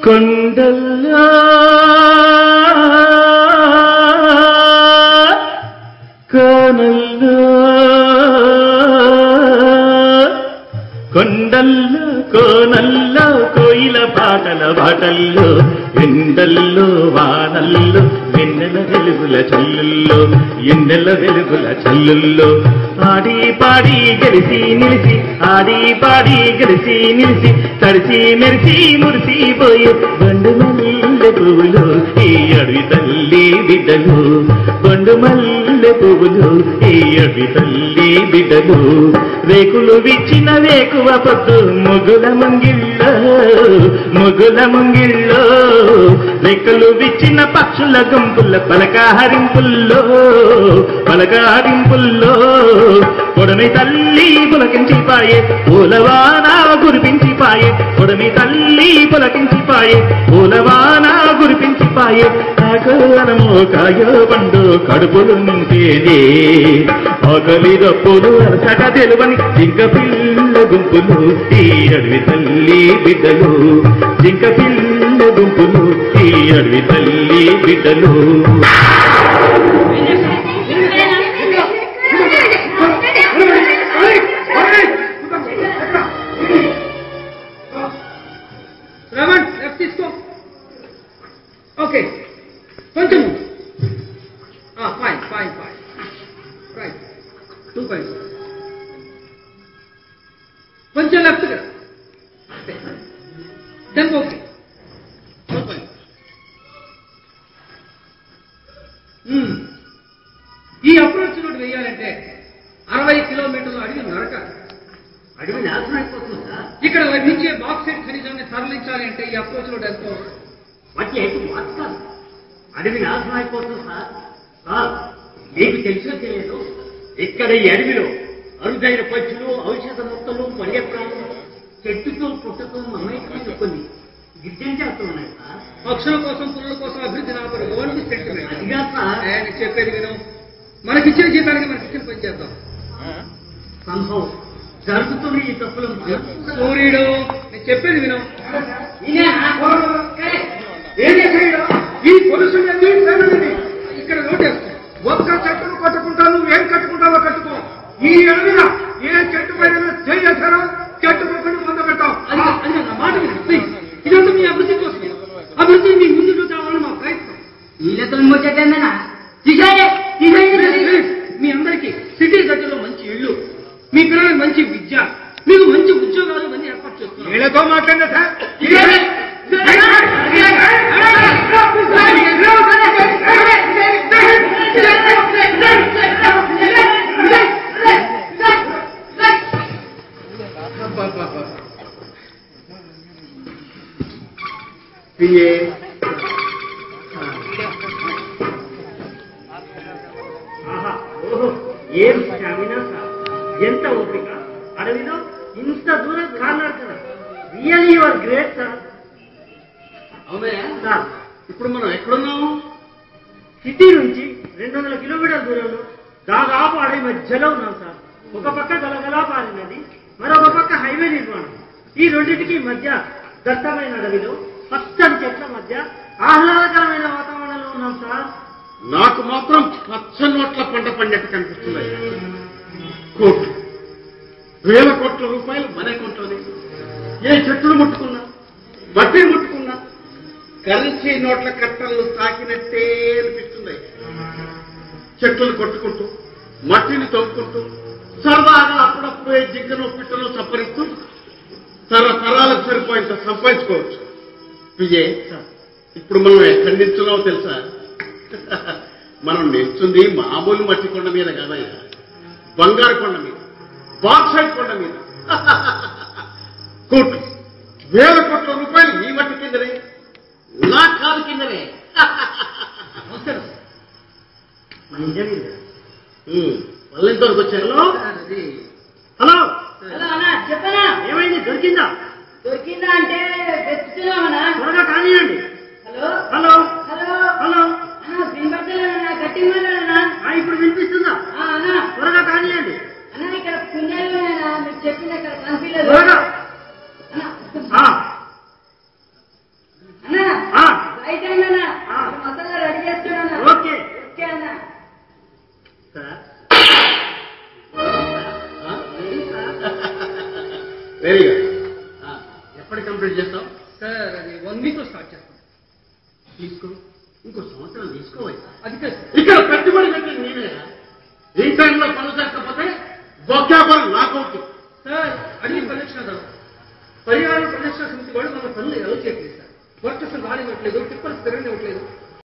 కొండల్లో కోనల్లో కొండల్లో కోనల్లో కోయిల పాటల బాటల్లో ఎండల్లో వానల్లో వెన్నెల వెలుగుల చల్లుల్లో ఎన్నెల వెలుగుల చల్లుల్లో ఆడి పాడి గెలిసి నిలిసి ఆడి పాడి గెలిసి నిలిసి తడిసి మెరిసి మురిసిపోయే బండు మల్లె పువ్వులు ఈ అడవి తల్లి బిడ్డలు బండు మల్లె పువ్వులు ఈ అడవి తల్లి బిడ్డలు రేకులు విచ్చిన వేకువ పొద్దు మొగుల ముంగిళ్ళో మొగుల ముంగిళ్ళో రెక్కలు విచ్చిన పక్షుల గుంపుల పలకాహరింపుల్లో పలకాహరింపుల్లో కొడమి తల్లి పులకించిపాయే పూలవాన గురిపించిపాయే కొడమి తల్లి పులకించిపాయే పూలవాన గురిపించిపాయే కాకోనమో కాయో పండు కడుపులు నింపేనే ఆకలి దప్పులు అలసట తెలువని జింక పిల్ల గుంపులు ఈ అడవి తల్లి బిడ్డలు జింక పిల్ల గుంపులు ఈ అడవి తల్లి బిడ్డలు ఓకే కొంచెం fine fine fine right 2 points కొంచెం లెఫ్ట్ కదా దెన్ ఓకే 4 points ఈ అప్రోచ్ రోడ్ వేయాలంటే 60 కిలోమీటర్ల అడవి నరకాలి అడవి నాశనం అయిపోతుంది సార్ ఇక్కడ లభించే బాక్సైట్ ఖనిజాన్ని తరలించాలి అంటే ఈ అప్రోచ్ రోడ్ ఎంతో వాటి అయితే మార్చాలి అడవి నాశనం అయిపోతుంది సార్ సార్ మీకు తెలిసో తెలియదు ఇక్కడ ఈ అడవిలో అరుదైన పక్షులు ఔషధ మొక్కలు పర్యప్రాణులు చెట్టుతో పుట్టతో మమైకమైన కొన్ని గిడ్డంచేస్తూ ఉన్నాయి సార్ పక్షుల కోసం పురుల కోసం అభివృద్ధి నాపడు గవర్నమెంట్ సెంటిమెంట్ అదిగా సార్ నేను చెప్పేది విను మనకిచ్చిన జీతానికి మనకిచ్చిన పని చేద్దాం సంభవం జరుగుతున్న ఈ తప్పులు సూర్యుడు నేను చెప్పేది విను ఈ పొలుసులన్నీ పేదలది ఇక్కడ నోటేస్తాం ఒక్క చెట్టును కట్టుకుంటా నువ్వేం కట్టుకుంటావో కట్టుకో ఈ అడవిన ఏ చెట్టు పైన చేసారో చెట్టు మొక్కను పొందబెట్టాం అది నా మాట విను ప్లీజ్ ఇదంతా మీ అభివృద్ధి కోసం అభివృద్ధి మీ ముందుకు తేవాలని మా ప్రయత్నం వీళ్ళతో వచ్చేటందనా మీ అందరికీ సిటీ దగ్గరలో మంచి ఇళ్ళు మీ పిల్లలకు మంచి విద్య మీకు మంచి ఉద్యోగాలు ఇవన్నీ ఏర్పాటు చేస్తున్నాం వీళ్ళతో మాట్లాడినా సార్ ఏం స్టామినా సార్ ఎంత ఓపిక అడవిలో ఇంత దూరం కాలాడుతున్నా really you are great sir అవునయ్యా సార్ ఇప్పుడు మనం ఎక్కడున్నాము సిటీ నుంచి 200 కిలోమీటర్ల దూరంలో దాదాపు అడవి మధ్యలో ఉన్నాం సార్ ఒక పక్క గలగలా పారినది మరొక పక్క హైవే నిర్మాణం ఈ రెండింటికి మధ్య దట్టమైన అడవిలో పచ్చని చెట్ల మధ్య ఆహ్లాదకరమైన వాతావరణంలో ఉన్నాం సార్ నాకు మాత్రం పచ్చ నోట్ల పంట పండినట్టు కనిపిస్తుంది కోట్లు 1000 కోట్ల రూపాయలు మన అకౌంట్లోనే ఏ చెట్టును ముట్టుకున్నా మట్టిని ముట్టుకున్నా కరెన్సీ నోట్ల కట్టలు తాకినట్టే అనిపిస్తుంది చెట్లు కొట్టుకుంటూ మట్టిని తవ్వుకుంటూ సరదాగా అప్పుడప్పుడు జింకను పిట్టను సంపరిస్తూ తరాలకు సరిపోయేంత సంపాదించుకోవచ్చు విజయ్ ఇప్పుడు మనం ఎక్కడి నిల్చున్నావో తెలుసా మనం నిల్చుంది మామూలు మట్టి కొండ మీద కాదయ్యా బంగారు కొండ మీద బాక్సైట్ కొండ మీద కోట్లు 1000 కోట్ల రూపాయలు ఈ మట్టి కిందనే నా కాదు కిందనే వాళ్ళెంతవరకు వచ్చారు హలో చెప్పనా ఏమైంది దొరికిందా దొరికిందా అంటే వెతుకుతున్నామన్నా త్వరగా కానివ్వండి హలో హలో హలో హలో వినపడలేదన్నా గట్టి మాట్లాడనా ఇప్పుడు వినిపిస్తుందా అన్నా త్వరగా కానివ్వండి అన్నా ఇక్కడ పుణ్యాలు మీరు చెప్పింది అక్కడ కనిపించలేదు త్వరగా అన్నా వెరీ గుడ్. ఎప్పటి కంప్లీట్ చేస్తావు? సార్ అది 1 వీక్ లో స్టార్ట్ చేస్తాం. తీసుకో, ఇంకో సంవత్సరం తీసుకోవాలి. అది కాదు ఇక్కడ పెట్టుబడి పెట్టింది నేనే. ఈ టైంలో పనులు చేస్తకపోతే బొక్కా పనులు